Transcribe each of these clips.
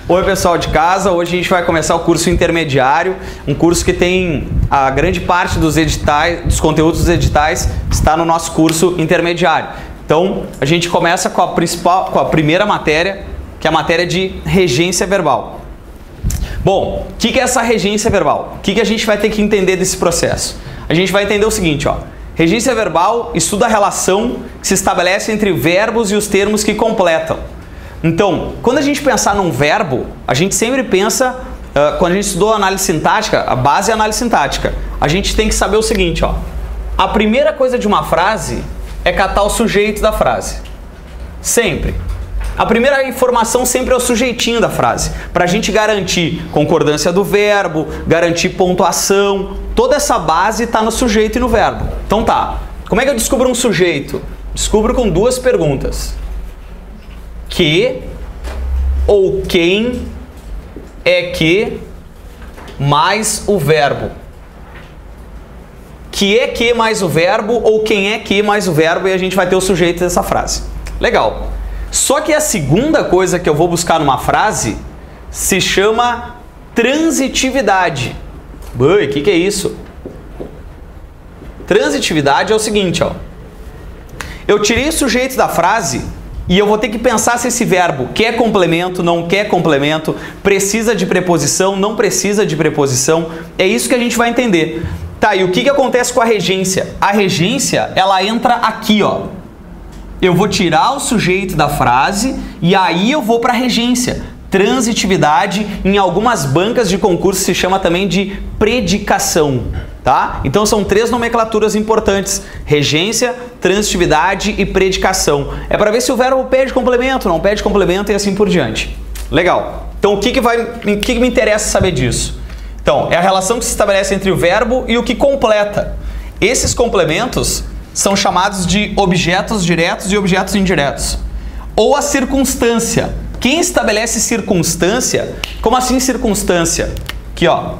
Oi pessoal de casa, hoje a gente vai começar o curso intermediário, um curso que tem a grande parte dos editais, dos conteúdos dos editais está no nosso curso intermediário. Então a gente começa com a primeira matéria, que é a matéria de regência verbal. Bom, o que é essa regência verbal? O que a gente vai ter que entender desse processo? A gente vai entender o seguinte, ó. Regência verbal estuda a relação que se estabelece entre verbos e os termos que completam. Então, quando a gente pensar num verbo, a gente sempre pensa, quando a gente estudou análise sintática, a base é análise sintática, a gente tem que saber o seguinte, ó. A primeira coisa de uma frase é catar o sujeito da frase. Sempre. A primeira informação sempre é o sujeitinho da frase, para a gente garantir concordância do verbo, garantir pontuação, toda essa base está no sujeito e no verbo. Então tá, como é que eu descubro um sujeito? Descubro com duas perguntas. Que ou quem é que mais o verbo? Que é que mais o verbo ou quem é que mais o verbo, e a gente vai ter o sujeito dessa frase. Legal. Só que a segunda coisa que eu vou buscar numa frase se chama transitividade. Bui, o que é isso? Transitividade é o seguinte, ó. Eu tirei o sujeito da frase e eu vou ter que pensar se esse verbo quer complemento, não quer complemento, precisa de preposição, não precisa de preposição. É isso que a gente vai entender. Tá, e o que acontece com a regência? A regência, ela entra aqui, ó. Eu vou tirar o sujeito da frase e aí eu vou para a regência. Transitividade, em algumas bancas de concurso se chama também de predicação, tá? Então são três nomenclaturas importantes: regência, transitividade e predicação. É para ver se o verbo pede complemento, não pede complemento e assim por diante. Legal. Então o que me interessa saber disso? Então, é a relação que se estabelece entre o verbo e o que completa. Esses complementos são chamados de objetos diretos e objetos indiretos. Ou a circunstância. Quem estabelece circunstância? Como assim circunstância? Aqui, ó.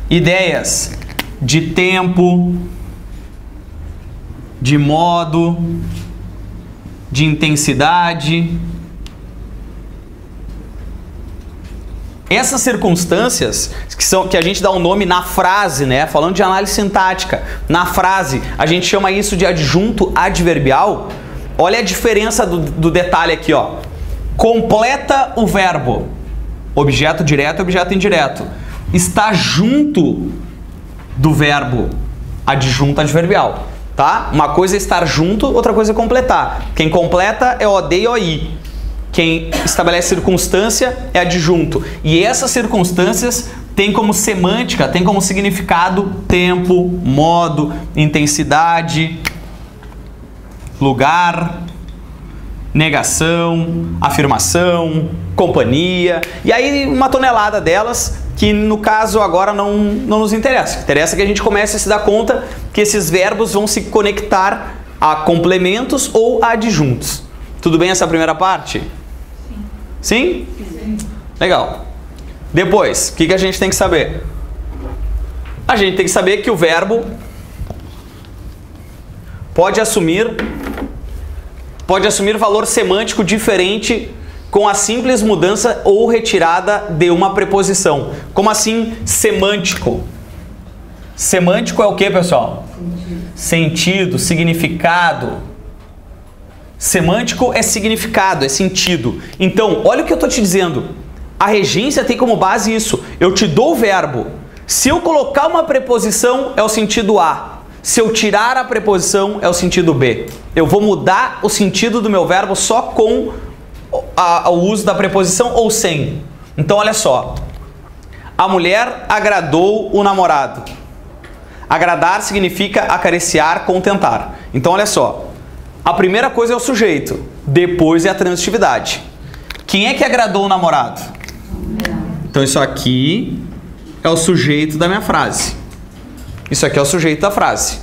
Ideias de tempo, de modo, de intensidade. Essas circunstâncias que a gente dá um nome na frase, né? Falando de análise sintática, na frase a gente chama isso de adjunto adverbial. Olha a diferença do detalhe aqui, ó. Completa o verbo. Objeto direto e objeto indireto. Está junto do verbo. Adjunto adverbial, tá? Uma coisa é estar junto, outra coisa é completar. Quem completa é OD e OI. Quem estabelece circunstância é adjunto. E essas circunstâncias têm como semântica, têm como significado tempo, modo, intensidade, lugar, negação, afirmação, companhia. E aí uma tonelada delas que no caso agora não nos interessa. Interessa que a gente comece a se dar conta que esses verbos vão se conectar a complementos ou a adjuntos. Tudo bem essa primeira parte? Sim? Sim? Legal. Depois, o que a gente tem que saber? A gente tem que saber que o verbo pode assumir valor semântico diferente com a simples mudança ou retirada de uma preposição. Como assim semântico? Semântico é o que, pessoal? Sentido, significado. Semântico é significado, é sentido. Então, olha o que eu estou te dizendo. A regência tem como base isso. Eu te dou o verbo. Se eu colocar uma preposição, é o sentido A. Se eu tirar a preposição, é o sentido B. Eu vou mudar o sentido do meu verbo só com o uso da preposição ou sem. Então, olha só. A mulher agradou o namorado. Agradar significa acariciar, contentar. Então, olha só. A primeira coisa é o sujeito, depois é a transitividade. Quem é que agradou o namorado? Então isso aqui é o sujeito da minha frase. Isso aqui é o sujeito da frase.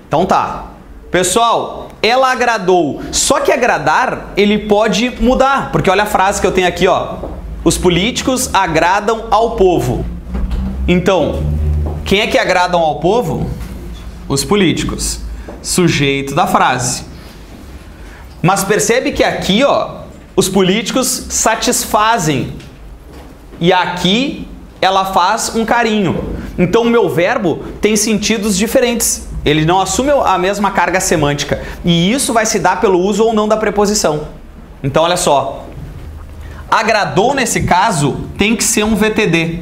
Então tá. Pessoal, ela agradou. Só que agradar, ele pode mudar. Porque olha a frase que eu tenho aqui, ó. Os políticos agradam ao povo. Então, quem é que agradam ao povo? Os políticos. Sujeito da frase. Mas percebe que aqui, ó, os políticos satisfazem. E aqui ela faz um carinho. Então o meu verbo tem sentidos diferentes. Ele não assume a mesma carga semântica. E isso vai se dar pelo uso ou não da preposição. Então olha só. Agradou nesse caso tem que ser um VTD.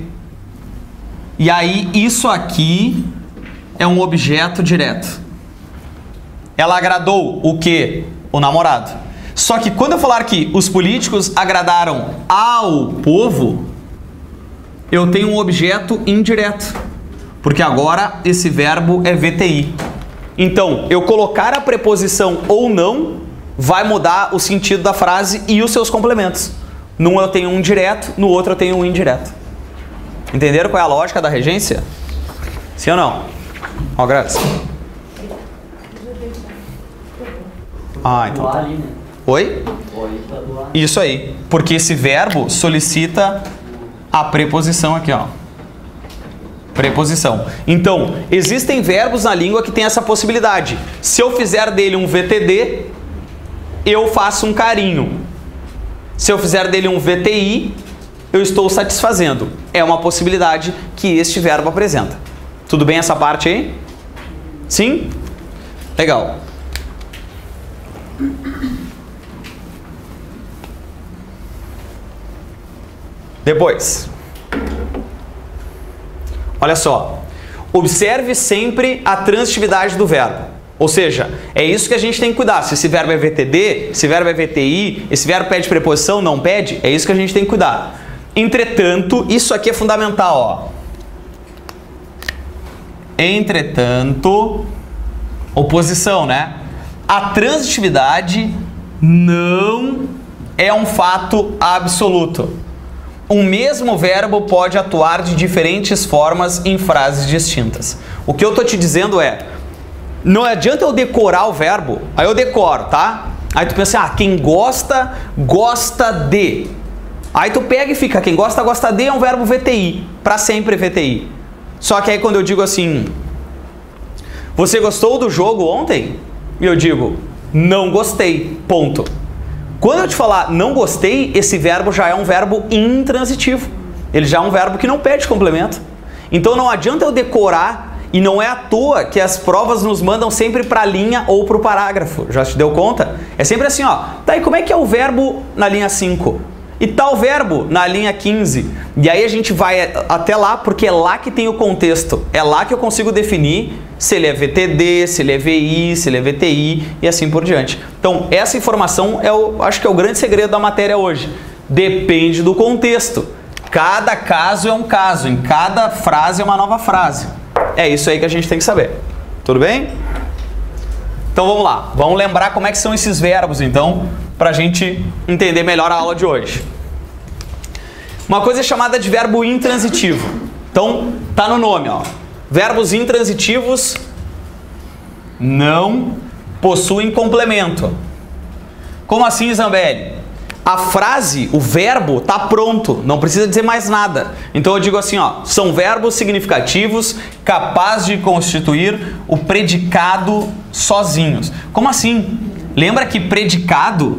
E aí isso aqui é um objeto direto. Ela agradou o quê? O namorado. Só que quando eu falar que os políticos agradaram ao povo, eu tenho um objeto indireto. Porque agora esse verbo é VTI. Então, eu colocar a preposição ou não vai mudar o sentido da frase e os seus complementos. Num eu tenho um direto, no outro eu tenho um indireto. Entenderam qual é a lógica da regência? Sim ou não? Ó, Graça. Ah, então tá. Oi? Isso aí. Porque esse verbo solicita a preposição aqui, ó. Preposição. Então, existem verbos na língua que tem essa possibilidade. Se eu fizer dele um VTD, eu faço um carinho. Se eu fizer dele um VTI, eu estou satisfazendo. É uma possibilidade que este verbo apresenta. Tudo bem essa parte aí? Sim? Legal. Depois, olha só, observe sempre a transitividade do verbo. Ou seja, é isso que a gente tem que cuidar. Se esse verbo é VTD, esse verbo é VTI, esse verbo pede preposição, não pede, é isso que a gente tem que cuidar. Entretanto, isso aqui é fundamental, ó. Entretanto, oposição, né? A transitividade não é um fato absoluto. Um mesmo verbo pode atuar de diferentes formas em frases distintas. O que eu tô te dizendo é, não adianta eu decorar o verbo, aí eu decoro, tá? Aí tu pensa, ah, quem gosta, gosta de. Aí tu pega e fica, quem gosta, gosta de é um verbo VTI, para sempre VTI. Só que aí quando eu digo assim, você gostou do jogo ontem? E eu digo, não gostei, ponto. Quando eu te falar não gostei, esse verbo já é um verbo intransitivo. Ele já é um verbo que não pede complemento. Então não adianta eu decorar, e não é à toa que as provas nos mandam sempre para a linha ou para o parágrafo. Já te deu conta? É sempre assim, ó. Tá, e como é que é o verbo na linha 5? E tal verbo na linha 15? E aí a gente vai até lá, porque é lá que tem o contexto. É lá que eu consigo definir se ele é VTD, se ele é VI, se ele é VTI e assim por diante. Então, essa informação acho que é o grande segredo da matéria hoje. Depende do contexto. Cada caso é um caso, em cada frase é uma nova frase. É isso aí que a gente tem que saber. Tudo bem? Então vamos lá. Vamos lembrar como é que são esses verbos, então, para a gente entender melhor a aula de hoje. Uma coisa é chamada de verbo intransitivo. Então, tá no nome, ó. Verbos intransitivos não possuem complemento. Como assim, Zambelli? A frase, o verbo, está pronto, não precisa dizer mais nada. Então eu digo assim, ó, são verbos significativos capazes de constituir o predicado sozinhos. Como assim? Lembra que predicado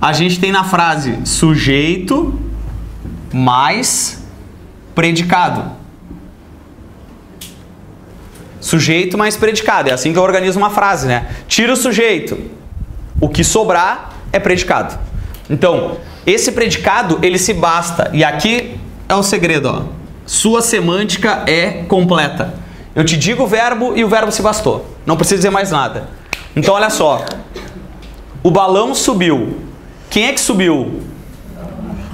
a gente tem na frase sujeito mais predicado. Sujeito mais predicado, é assim que eu organizo uma frase, né? Tira o sujeito, o que sobrar é predicado. Então, esse predicado, ele se basta. E aqui é o segredo, ó. Sua semântica é completa. Eu te digo o verbo e o verbo se bastou. Não precisa dizer mais nada. Então, olha só. O balão subiu. Quem é que subiu?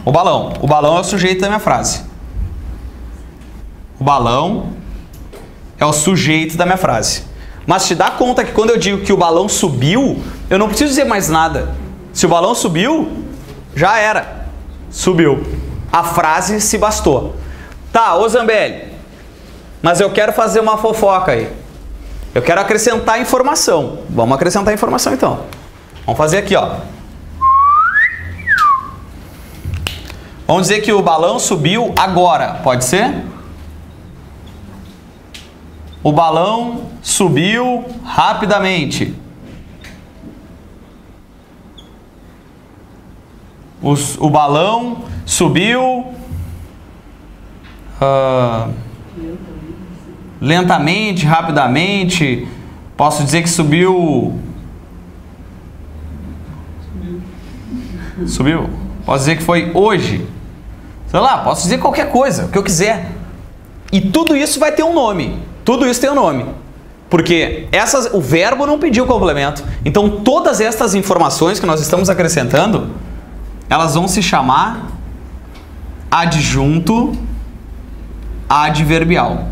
O balão. O balão é o sujeito da minha frase. O balão é o sujeito da minha frase. Mas te dá conta que quando eu digo que o balão subiu, eu não preciso dizer mais nada. Se o balão subiu, já era. Subiu. A frase se bastou. Tá, ô Zambelli, mas eu quero fazer uma fofoca aí. Eu quero acrescentar informação. Vamos acrescentar informação então. Vamos fazer aqui, ó. Vamos dizer que o balão subiu agora. Pode ser? O balão subiu rapidamente. O balão subiu lentamente, rapidamente. Posso dizer que subiu. Subiu. Posso dizer que foi hoje. Sei lá, posso dizer qualquer coisa, o que eu quiser. E tudo isso vai ter um nome. Tudo isso tem um nome. Porque o verbo não pediu complemento. Então todas estas informações que nós estamos acrescentando, elas vão se chamar adjunto adverbial.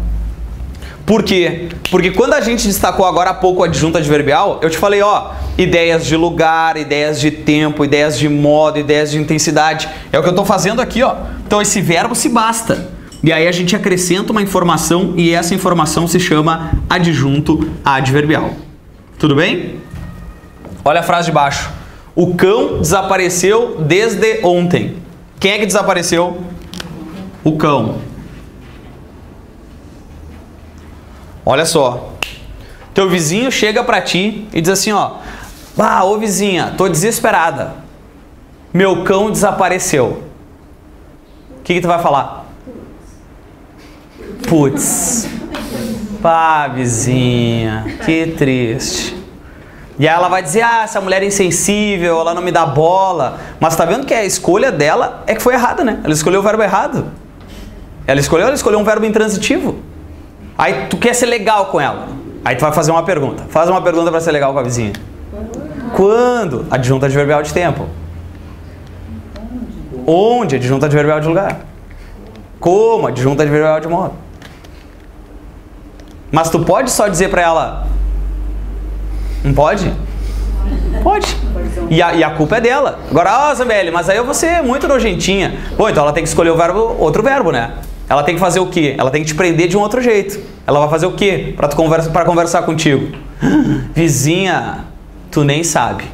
Por quê? Porque quando a gente destacou agora há pouco o adjunto adverbial, eu te falei, ó, ideias de lugar, ideias de tempo, ideias de modo, ideias de intensidade. É o que eu estou fazendo aqui, ó. Então esse verbo se basta. E aí a gente acrescenta uma informação e essa informação se chama adjunto adverbial. Tudo bem? Olha a frase de baixo. O cão desapareceu desde ontem. Quem é que desapareceu? O cão. Olha só. Teu vizinho chega pra ti e diz assim, ó. Ah, ô vizinha, tô desesperada. Meu cão desapareceu. O que tu vai falar? Putz. Pá, vizinha, que triste. E aí ela vai dizer, ah, essa mulher é insensível, ela não me dá bola. Mas tá vendo que a escolha dela é que foi errada, né? Ela escolheu o verbo errado. Ela escolheu um verbo intransitivo. Aí tu quer ser legal com ela. Aí tu vai fazer uma pergunta. Faz uma pergunta para ser legal com a vizinha. Quando? Adjunto adverbial de tempo. Onde? Adjunto adverbial de lugar. Como? Adjunto adverbial de modo. Mas tu pode só dizer para ela... Não pode? Pode. E a culpa é dela. Agora, ó, Zambelli, mas aí eu vou ser muito nojentinha. Pô, então ela tem que escolher o verbo, outro verbo, né? Ela tem que fazer o quê? Ela tem que te prender de um outro jeito. Ela vai fazer o quê? Para conversar contigo. Vizinha, tu nem sabe.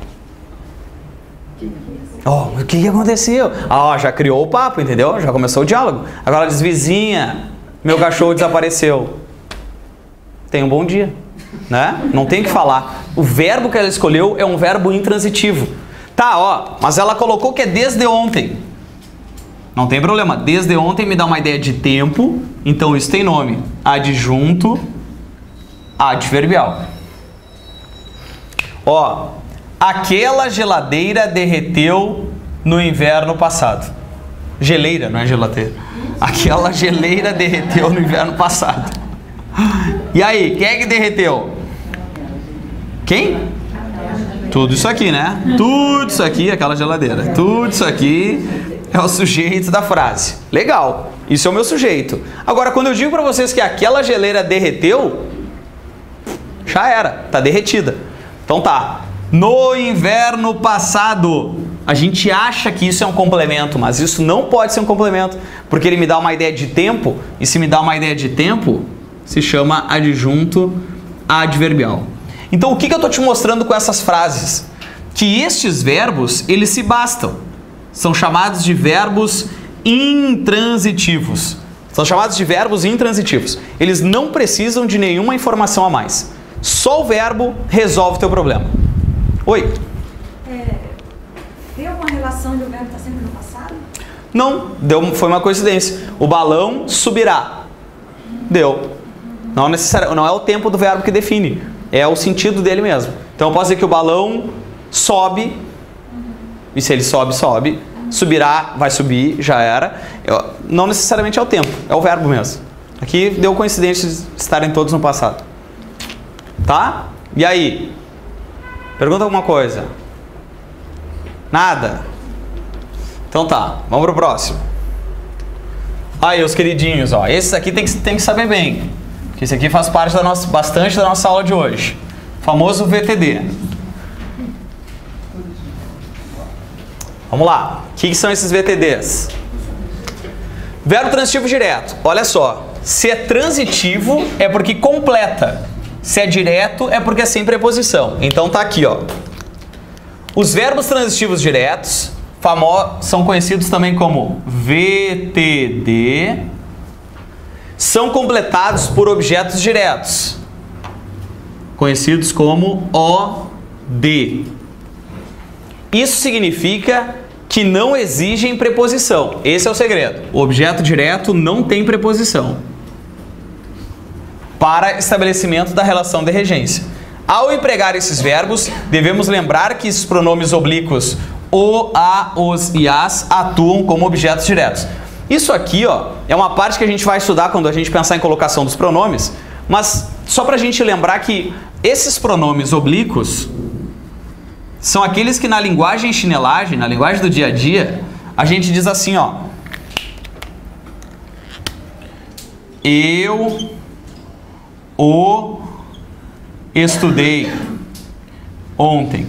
Ó, o que aconteceu? Ah, já criou o papo, entendeu? Já começou o diálogo. Agora ela diz, vizinha, meu cachorro desapareceu. Tenha um bom dia. Né? Não tem o que falar. O verbo que ela escolheu é um verbo intransitivo. Tá, ó, mas ela colocou que é desde ontem. Não tem problema. Desde ontem me dá uma ideia de tempo, então isso tem nome. Adjunto adverbial. Ó, aquela geladeira derreteu no inverno passado. Geleira, não é geladeira. Aquela geleira derreteu no inverno passado. E aí, quem é que derreteu? Quem? Tudo isso aqui, né? Tudo isso aqui, aquela geladeira. Tudo isso aqui é o sujeito da frase. Legal, isso é o meu sujeito. Agora, quando eu digo para vocês que aquela geleira derreteu, já era, tá derretida. Então tá, no inverno passado. A gente acha que isso é um complemento, mas isso não pode ser um complemento, porque ele me dá uma ideia de tempo, e se me dá uma ideia de tempo, se chama adjunto adverbial. Então o que eu estou te mostrando com essas frases? Que estes verbos, eles se bastam. São chamados de verbos intransitivos. São chamados de verbos intransitivos. Eles não precisam de nenhuma informação a mais. Só o verbo resolve o teu problema. Oi? Tem alguma relação de o verbo estar sempre no passado? Não, foi uma coincidência. O balão subirá. Deu. Não é o tempo do verbo que define. É o sentido dele mesmo. Então eu posso dizer que o balão sobe. E se ele sobe, sobe. Subirá, vai subir, já era. Não necessariamente é o tempo, é o verbo mesmo. Aqui deu coincidência de estarem todos no passado. Tá? E aí? Pergunta alguma coisa? Nada? Então tá, vamos pro próximo. Aí, os queridinhos, ó. Esses aqui tem que saber bem. Porque esse aqui faz parte bastante da nossa aula de hoje. O famoso VTD. Vamos lá. O que são esses VTDs? Verbo transitivo direto. Olha só. Se é transitivo, é porque completa. Se é direto, é porque é sem preposição. Então tá aqui, ó. Os verbos transitivos diretos são conhecidos também como VTD. São completados por objetos diretos, conhecidos como OD. Isso significa que não exigem preposição. Esse é o segredo. O objeto direto não tem preposição para estabelecimento da relação de regência. Ao empregar esses verbos, devemos lembrar que esses pronomes oblíquos o, a, os e as atuam como objetos diretos. Isso aqui, ó, é uma parte que a gente vai estudar quando a gente pensar em colocação dos pronomes, mas só para a gente lembrar que esses pronomes oblíquos são aqueles que na linguagem chinelagem, na linguagem do dia a dia, a gente diz assim, ó. Eu o estudei ontem.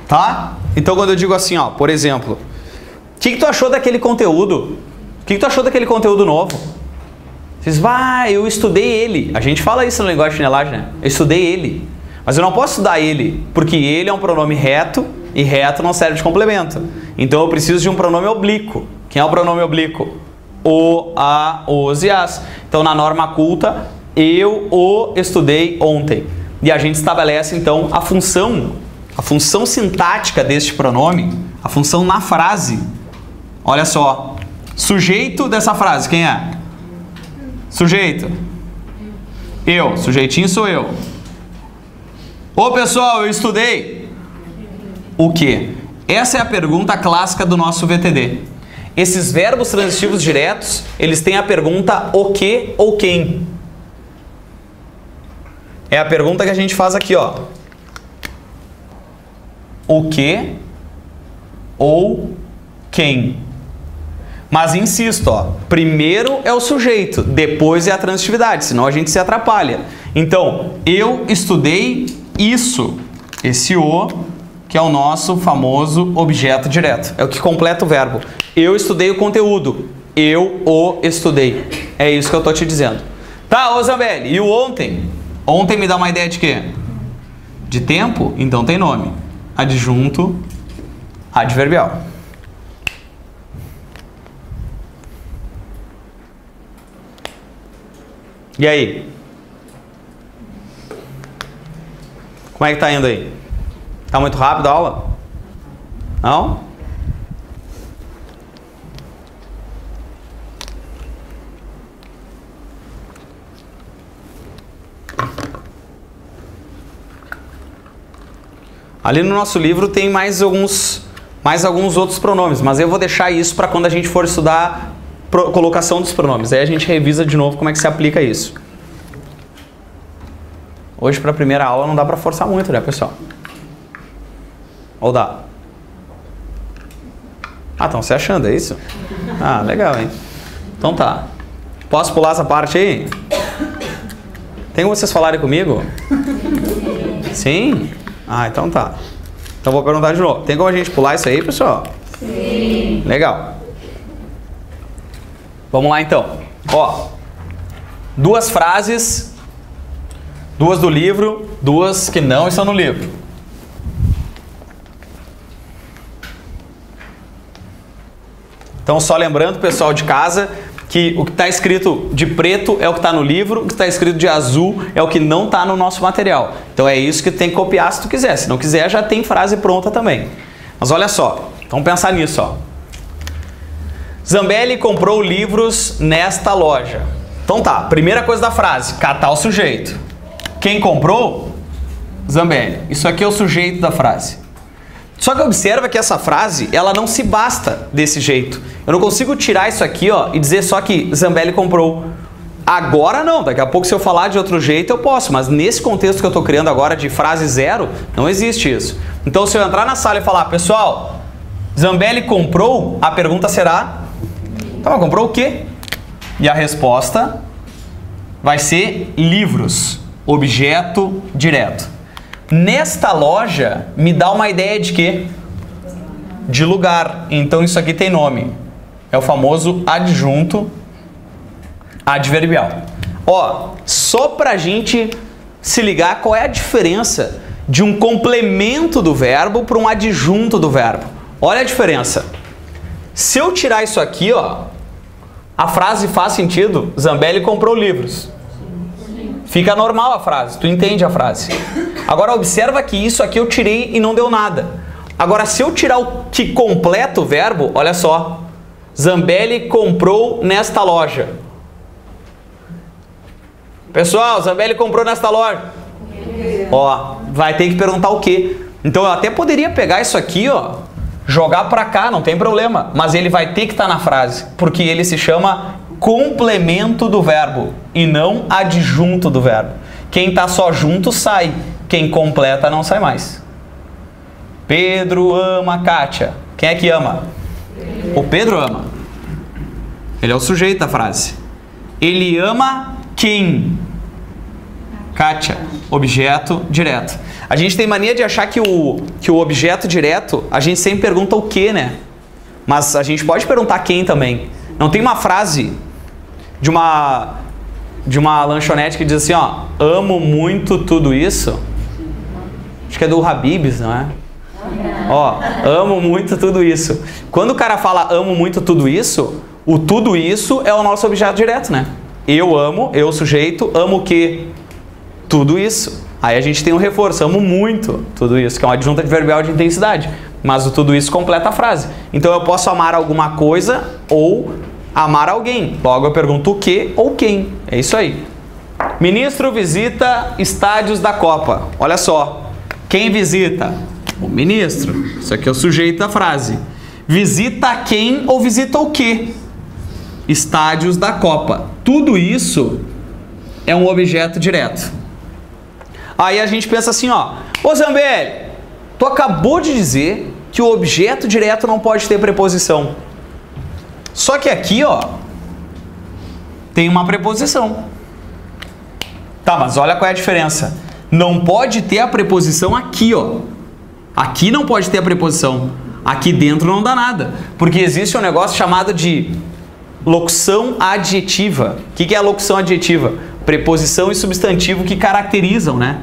Tá? Então quando eu digo assim, ó, por exemplo, o que tu achou daquele conteúdo? O que tu achou daquele conteúdo novo? Vocês, eu estudei ele. A gente fala isso na linguagem chinelagem, né? Eu estudei ele. Mas eu não posso estudar ele, porque ele é um pronome reto e reto não serve de complemento. Então eu preciso de um pronome oblíquo. Quem é o pronome oblíquo? O, a, os e as. Então na norma culta, eu o estudei ontem. E a gente estabelece então a função sintática deste pronome, a função na frase. Olha só, sujeito dessa frase, quem é? Sujeito. Eu, sujeitinho sou eu. Ô pessoal, eu estudei. O quê? Essa é a pergunta clássica do nosso VTD. Esses verbos transitivos diretos, eles têm a pergunta o que ou quem. É a pergunta que a gente faz aqui, ó. O que ou quem. Mas insisto, ó, primeiro é o sujeito, depois é a transitividade, senão a gente se atrapalha. Então, eu estudei isso, esse o, que é o nosso famoso objeto direto. É o que completa o verbo. Eu estudei o conteúdo. Eu o estudei. É isso que eu tô te dizendo. Tá, ô Zambelli, e o ontem? Ontem me dá uma ideia de quê? De tempo? Então tem nome. Adjunto adverbial. E aí? Como é que tá indo aí? Tá muito rápido a aula? Não? Ali no nosso livro tem mais alguns outros pronomes, mas eu vou deixar isso para quando a gente for estudar colocação dos pronomes. Aí a gente revisa de novo como é que se aplica isso. Hoje, para a primeira aula, não dá para forçar muito, né, pessoal? Ou dá? Ah, estão se achando, é isso? Ah, legal, hein? Então tá. Posso pular essa parte aí? Tem como vocês falarem comigo? Sim? Ah, então tá. Então vou perguntar de novo. Tem como a gente pular isso aí, pessoal? Sim. Legal. Vamos lá, então. Ó, duas frases, duas do livro, duas que não estão no livro. Então, só lembrando, pessoal de casa, que o que está escrito de preto é o que está no livro, o que está escrito de azul é o que não está no nosso material. Então, é isso que tem que copiar se tu quiser. Se não quiser, já tem frase pronta também. Mas olha só, vamos pensar nisso, ó. Zambelli comprou livros nesta loja. Então tá, primeira coisa da frase, catar o sujeito. Quem comprou? Zambelli. Isso aqui é o sujeito da frase. Só que observa que essa frase, ela não se basta desse jeito. Eu não consigo tirar isso aqui, ó, e dizer só que Zambelli comprou. Agora não, daqui a pouco se eu falar de outro jeito eu posso, mas nesse contexto que eu tô criando agora de frase zero, não existe isso. Então se eu entrar na sala e falar, pessoal, Zambelli comprou, a pergunta será, tá, mas comprou o quê? E a resposta vai ser livros, objeto direto. Nesta loja, me dá uma ideia de quê? De lugar. Então isso aqui tem nome. É o famoso adjunto adverbial. Ó, só pra gente se ligar qual é a diferença de um complemento do verbo para um adjunto do verbo. Olha a diferença. Se eu tirar isso aqui, ó, a frase faz sentido? Zambelli comprou livros. Fica normal a frase, tu entende a frase. Agora observa que isso aqui eu tirei e não deu nada. Agora, se eu tirar o que completa o verbo, olha só. Zambelli comprou nesta loja. Pessoal, Zambelli comprou nesta loja. Ó, vai ter que perguntar o quê? Então eu até poderia pegar isso aqui, ó, jogar pra cá, não tem problema. Mas ele vai ter que estar na frase, porque ele se chama complemento do verbo e não adjunto do verbo. Quem tá só junto sai, quem completa não sai mais. Pedro ama Kátia. Quem é que ama? O Pedro ama. Ele é o sujeito da frase. Ele ama quem? Kátia. Objeto direto. A gente tem mania de achar que o objeto direto, a gente sempre pergunta o que, né? Mas a gente pode perguntar quem também. Não tem uma frase de uma lanchonete que diz assim, ó, amo muito tudo isso? Acho que é do Habib's, não é? Ó, amo muito tudo isso. Quando o cara fala amo muito tudo isso, o tudo isso é o nosso objeto direto, né? Eu amo, eu sujeito, amo o quê? Tudo isso. Aí a gente tem um reforço, amo muito tudo isso, que é uma adjunta adverbial de intensidade. Mas o tudo isso completa a frase. Então eu posso amar alguma coisa ou amar alguém. Logo eu pergunto o que ou quem. É isso aí. Ministro visita estádios da Copa. Olha só. Quem visita? O ministro. Isso aqui é o sujeito da frase. Visita quem ou visita o que? Estádios da Copa. Tudo isso é um objeto direto. Aí a gente pensa assim, ó. Ô Zambelli, tu acabou de dizer que o objeto direto não pode ter preposição. Só que aqui, ó, tem uma preposição. Tá, mas olha qual é a diferença. Não pode ter a preposição aqui, ó. Aqui não pode ter a preposição. Aqui dentro não dá nada. Porque existe um negócio chamado de locução adjetiva. O que é a locução adjetiva? Preposição e substantivo que caracterizam, né?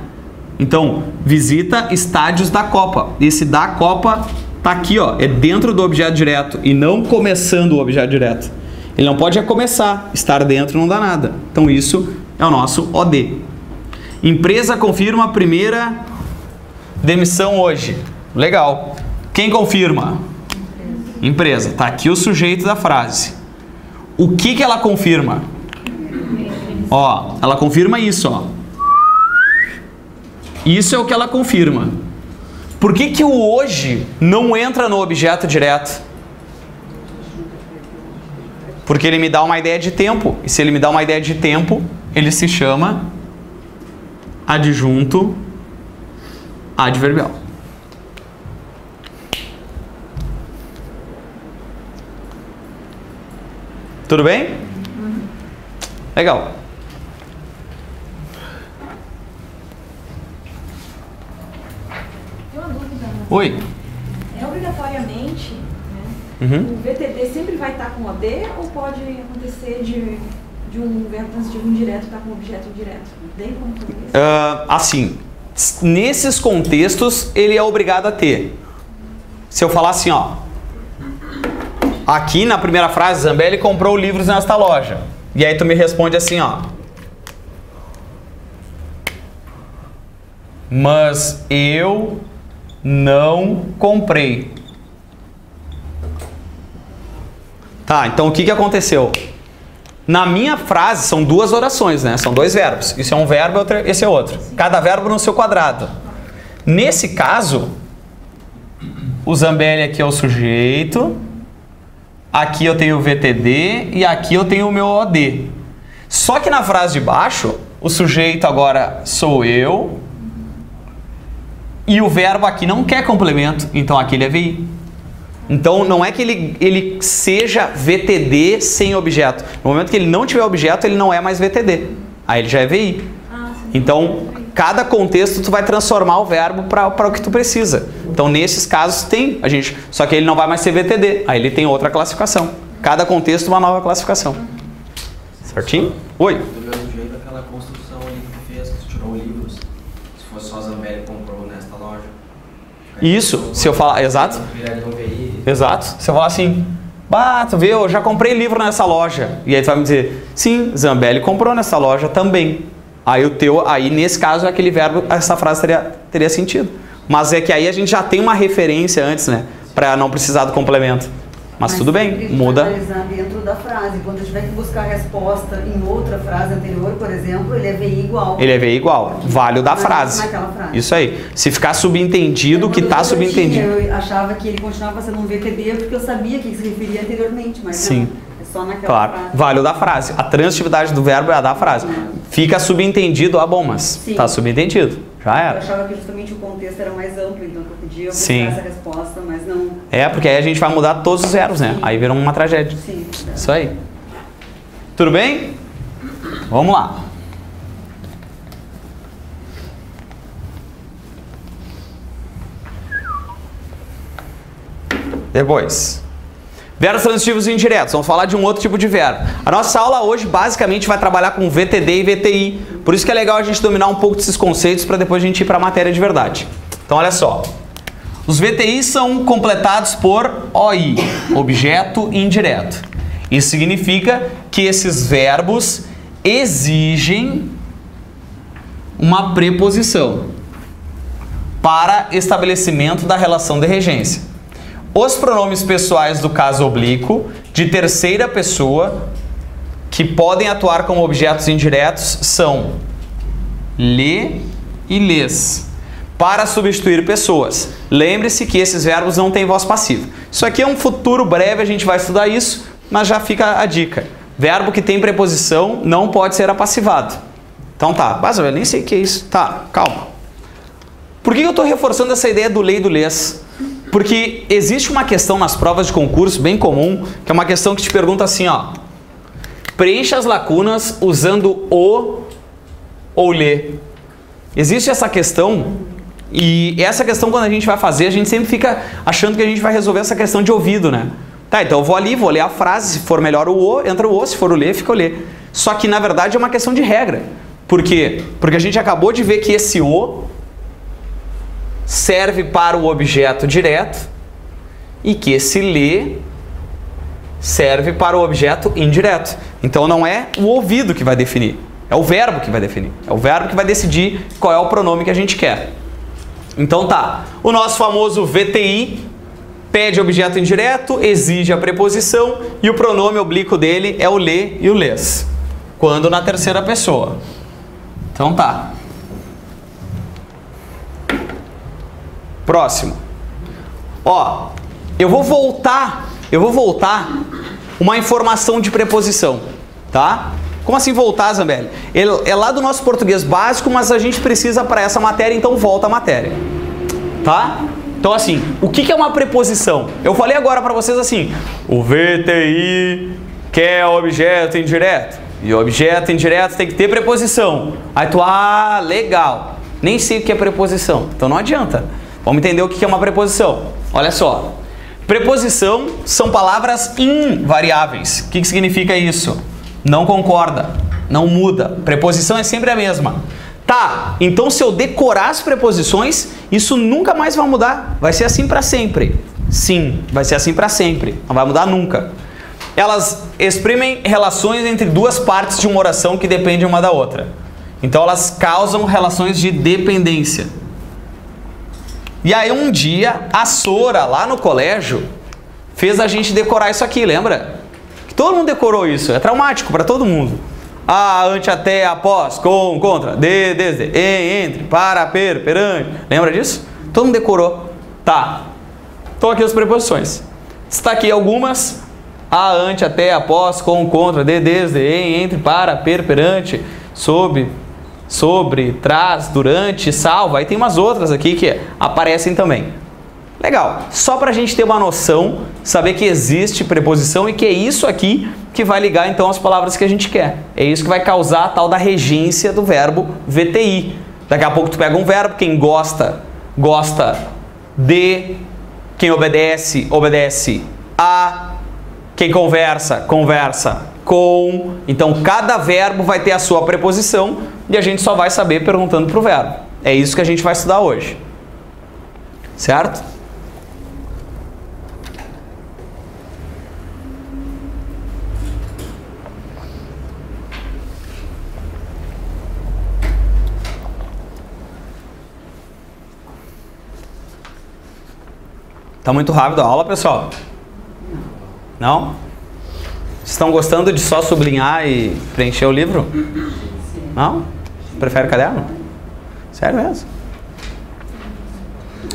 Então, visita estádios da Copa. Esse da Copa tá aqui, ó. É dentro do objeto direto e não começando o objeto direto. Ele não pode começar. Estar dentro não dá nada. Então, isso é o nosso OD. Empresa confirma a primeira demissão hoje. Legal. Quem confirma? Empresa. Tá aqui o sujeito da frase. O que ela confirma? Ó, ela confirma isso, ó. Isso é o que ela confirma. Por que o hoje não entra no objeto direto? Porque ele me dá uma ideia de tempo. E se ele me dá uma ideia de tempo, ele se chama adjunto adverbial. Tudo bem? Legal. Uma dúvida. Oi. É obrigatoriamente, né? O VTD sempre vai estar com OD ou pode acontecer de um verbo transitivo indireto estar com objeto direto? Tem como fazer isso? Assim, nesses contextos ele é obrigado a ter. Se eu falar assim, ó, aqui na primeira frase, Zambelli comprou livros nesta loja. E aí tu me responde assim, ó. Mas eu não comprei. Tá, então o que aconteceu? Na minha frase, são duas orações, né? São dois verbos. Isso é um verbo, esse é outro. Cada verbo no seu quadrado. Nesse caso, o Zambelli aqui é o sujeito. Aqui eu tenho o VTD e aqui eu tenho o meu OD. Só que na frase de baixo, o sujeito agora sou eu. E o verbo aqui não quer complemento, então aqui ele é VI. Então não é que ele seja VTD sem objeto. No momento que ele não tiver objeto, ele não é mais VTD. Aí ele já é VI. Então, cada contexto tu vai transformar o verbo para o que tu precisa. Então, nesses casos tem a gente, só que ele não vai mais ser VTD. Aí ele tem outra classificação. Cada contexto uma nova classificação. Certinho? Oi. Do mesmo jeito, aquela construção ali que tu fez, que tu tirou livros, se fosse só Zambelli comprou nesta loja. Isso, se eu falar, exato. Exato. Se eu falar assim, bah, tu vê, eu já comprei livro nessa loja. E aí tu vai me dizer, sim, Zambelli comprou nessa loja também. Aí nesse caso, aquele verbo, essa frase teria sentido. Mas é que aí a gente já tem uma referência antes, né? Para não precisar do complemento. Mas tudo bem, muda. Analisar dentro da frase. Quando eu tiver que buscar a resposta em outra frase anterior, por exemplo, ele é VI igual. Ele é VI igual, vale o da frase. Naquela frase. Isso aí. Se ficar subentendido, que está subentendido. Eu achava que ele continuava sendo um VTD porque eu sabia que se referia anteriormente, mas sim. Não, é só naquela claro. frase. Vale o da frase. A transitividade do verbo é a da frase. Fica subentendido, bom, mas está subentendido. Já era. Eu achava que justamente o contexto era mais amplo, então que eu podia buscar sim. essa resposta, mas não... É, porque aí a gente vai mudar todos os verbos, né? Sim. Aí vira uma tragédia. Sim. Isso aí. Tudo bem? Vamos lá. Depois. Verbos transitivos indiretos. Vamos falar de um outro tipo de verbo. A nossa aula hoje basicamente vai trabalhar com VTD e VTI. Por isso que é legal a gente dominar um pouco desses conceitos para depois a gente ir para a matéria de verdade. Então olha só. Os VTI são completados por OI, objeto indireto. Isso significa que esses verbos exigem uma preposição para estabelecimento da relação de regência. Os pronomes pessoais do caso oblíquo, de terceira pessoa, que podem atuar como objetos indiretos, são lê e lês, para substituir pessoas. Lembre-se que esses verbos não têm voz passiva. Isso aqui é um futuro breve, a gente vai estudar isso, mas já fica a dica. Verbo que tem preposição não pode ser apassivado. Então tá, mas eu nem sei o que é isso. Tá, calma. Por que eu estou reforçando essa ideia do lê e do lês? Porque existe uma questão nas provas de concurso bem comum, que é uma questão que te pergunta assim, ó. Preencha as lacunas usando o ou lê. Existe essa questão, e essa questão quando a gente vai fazer, a gente sempre fica achando que a gente vai resolver essa questão de ouvido, né? Tá, então eu vou ali, vou ler a frase, se for melhor o, entra o, se for o lê, fica o lê. Só que na verdade é uma questão de regra. Por quê? Porque a gente acabou de ver que esse o serve para o objeto direto e que esse lê serve para o objeto indireto. Então não é o ouvido que vai definir, é o verbo que vai definir. É o verbo que vai decidir qual é o pronome que a gente quer. Então tá, o nosso famoso VTI pede objeto indireto, exige a preposição e o pronome oblíquo dele é o lê e o lês, quando na terceira pessoa. Então tá. Próximo. Ó, eu vou voltar uma informação de preposição, tá? Como assim voltar, Zambelli? É lá do nosso português básico, mas a gente precisa para essa matéria, então volta a matéria, tá? Então assim, o que é uma preposição? Eu falei agora para vocês assim, o VTI quer objeto indireto, e o objeto indireto tem que ter preposição. Aí tu, legal, nem sei o que é preposição, então não adianta. Vamos entender o que é uma preposição. Olha só. Preposição são palavras invariáveis. O que significa isso? Não concorda, não muda. Preposição é sempre a mesma. Tá, então se eu decorar as preposições, isso nunca mais vai mudar. Vai ser assim para sempre. Sim, vai ser assim para sempre. Não vai mudar nunca. Elas exprimem relações entre duas partes de uma oração que dependem uma da outra. Então elas causam relações de dependência. E aí um dia, a Sora, lá no colégio, fez a gente decorar isso aqui, lembra? Todo mundo decorou isso, é traumático para todo mundo. Ante, até, após, com, contra, desde, entre, para, perante. Lembra disso? Todo mundo decorou. Tá. Estão aqui as preposições. Destaquei algumas. Ante, até, após, com, contra, desde, entre, para, perante, sobre, traz, durante, salva. Aí tem umas outras aqui que aparecem também. Legal. Só para a gente ter uma noção, saber que existe preposição e que é isso aqui que vai ligar então as palavras que a gente quer. É isso que vai causar a tal da regência do verbo VTI. Daqui a pouco tu pega um verbo, quem gosta, gosta de, quem obedece, obedece a, quem conversa, conversa com. Então cada verbo vai ter a sua preposição e a gente só vai saber perguntando para o verbo. É isso que a gente vai estudar hoje. Certo? Tá muito rápido a aula, pessoal? Não? Vocês estão gostando de só sublinhar e preencher o livro? Não? Prefere caderno? Sério mesmo?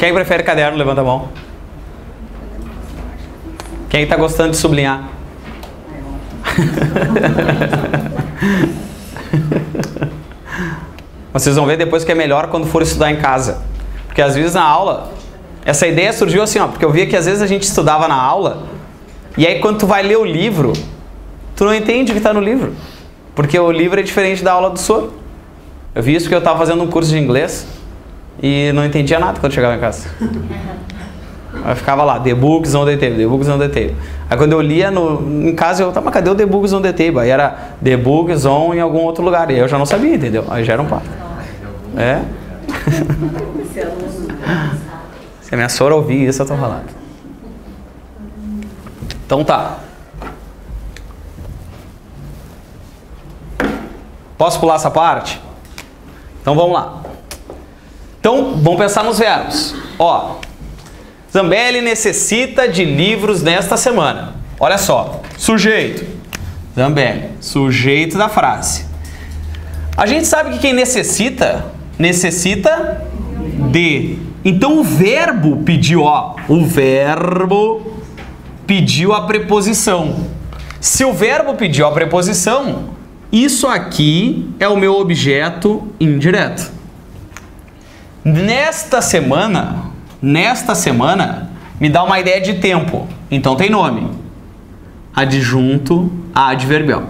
Quem prefere caderno, levanta a mão. Quem está gostando de sublinhar? Vocês vão ver depois que é melhor quando for estudar em casa. Porque às vezes na aula, essa ideia surgiu assim, ó, porque eu via que às vezes a gente estudava na aula, e aí quando tu vai ler o livro, tu não entende o que está no livro. Porque o livro é diferente da aula do soro. Eu vi isso porque eu estava fazendo um curso de inglês e não entendia nada quando chegava em casa. Aí ficava lá, the books on the table, the books on the table. Aí quando eu lia em casa, eu, tá, mas cadê o the books on the table? Aí era the books on em algum outro lugar. E aí eu já não sabia, entendeu? Aí já era um papo. É? Se a minha sora ouvir isso, eu tô falando. Então tá. Posso pular essa parte? Então vamos lá. Então, vamos pensar nos verbos. Ó, Zambelli necessita de livros nesta semana. Olha só, sujeito. Zambelli, sujeito da frase. A gente sabe que quem necessita de. Então o verbo pediu, ó, o verbo pediu a preposição. Se o verbo pediu a preposição, isso aqui é o meu objeto indireto. Nesta semana, me dá uma ideia de tempo. Então tem nome. Adjunto adverbial.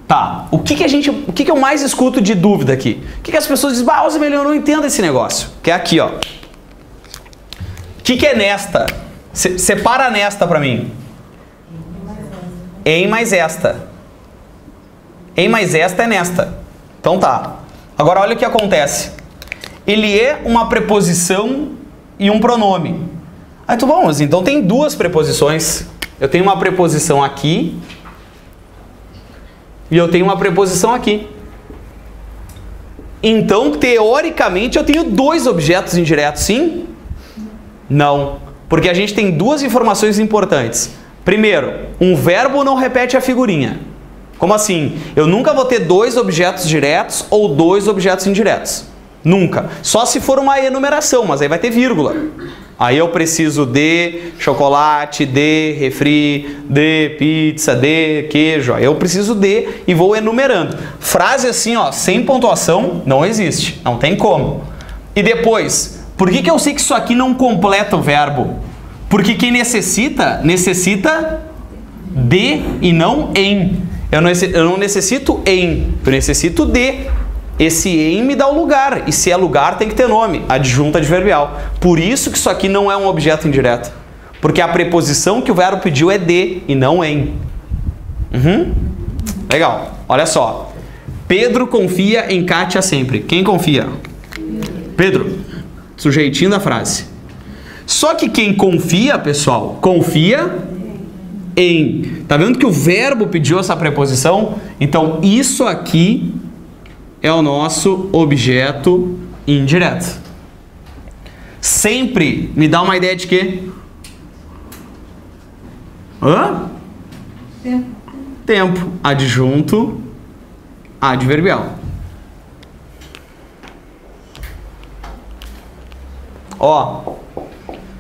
Tá, o que eu mais escuto de dúvida aqui? O que as pessoas dizem? Ah, Zambelli, eu não entendo esse negócio. Que é aqui, ó. O que é nesta? Separa nesta pra mim. Em mais esta. Em mais esta é nesta. Então tá. Agora olha o que acontece. Ele é uma preposição e um pronome. Aí tu, bom, mas então tem duas preposições. Eu tenho uma preposição aqui e eu tenho uma preposição aqui. Então, teoricamente, eu tenho dois objetos indiretos, sim? Não. Porque a gente tem duas informações importantes. Primeiro, um verbo não repete a figurinha. Como assim? Eu nunca vou ter dois objetos diretos ou dois objetos indiretos. Nunca. Só se for uma enumeração, mas aí vai ter vírgula. Aí eu preciso de chocolate, de refri, de pizza, de queijo. Aí eu preciso de e vou enumerando. Frase assim, ó, sem pontuação, não existe. Não tem como. E depois, por que eu sei que isso aqui não completa o verbo? Porque quem necessita de e não em. Eu não necessito em, eu necessito de. Esse em me dá o lugar, e se é lugar tem que ter nome, adjunto adverbial. Por isso que isso aqui não é um objeto indireto. Porque a preposição que o verbo pediu é de e não em. Legal, olha só. Pedro confia em Kátia sempre. Quem confia? Pedro. Sujeitinho da frase. Só que quem confia, pessoal, confia em. Tá vendo que o verbo pediu essa preposição? Então isso aqui é o nosso objeto indireto. Sempre me dá uma ideia de quê? Tempo. Adjunto adverbial. Ó,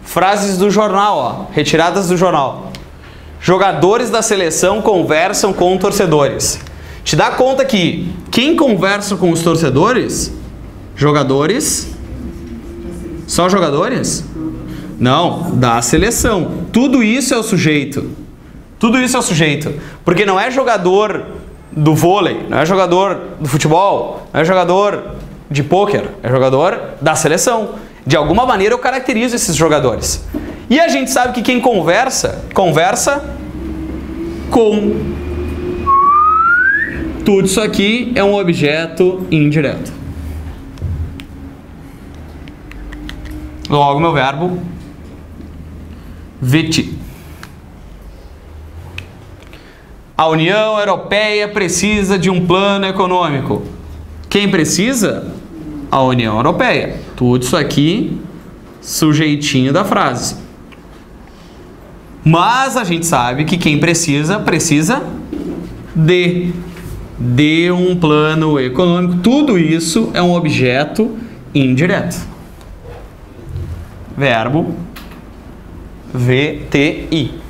frases do jornal, ó, retiradas do jornal. Jogadores da seleção conversam com torcedores. Te dá conta que quem conversa com os torcedores? Jogadores? Só jogadores? Não, da seleção. Tudo isso é o sujeito. Tudo isso é o sujeito. Porque não é jogador do vôlei, não é jogador do futebol, não é jogador de pôquer, é jogador da seleção. De alguma maneira eu caracterizo esses jogadores. E a gente sabe que quem conversa com. Tudo isso aqui é um objeto indireto. Logo, meu verbo vestir. A União Europeia precisa de um plano econômico. Quem precisa? A União Europeia. Tudo isso aqui, sujeitinho da frase. Mas a gente sabe que quem precisa de um plano econômico. Tudo isso é um objeto indireto. Verbo VTI.